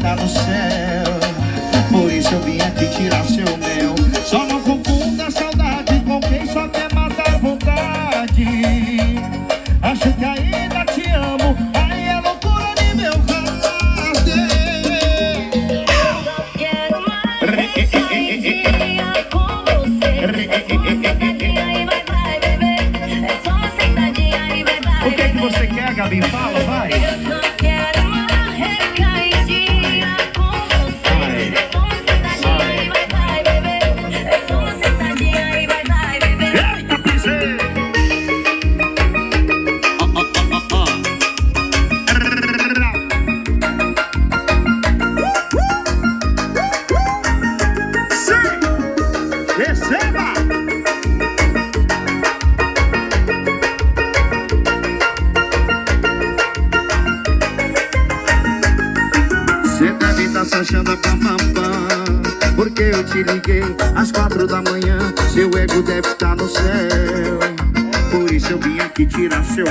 tá no céu. Por isso eu vim aqui tirar seu mel. Só não confunda a saudade com quem só quer matar a vontade. Acho que ainda te amo, aí é loucura de meu rato. Eu só quero mais sentadinha com você. É só sentadinha e vai, bebê. É só sentadinha e vai, O que é que você quer, Gabi? Fala, vai. Eu só quero uma recaidinha com você. É só sentadinha e vai, bebê. É só sentadinha e vai, bebê. Eita, pisei! Receba! Cê deve estar se achando a pam-pam-pam, porque eu te liguei às 4 da manhã. Seu ego deve estar no céu. Por isso eu vim aqui tirar seu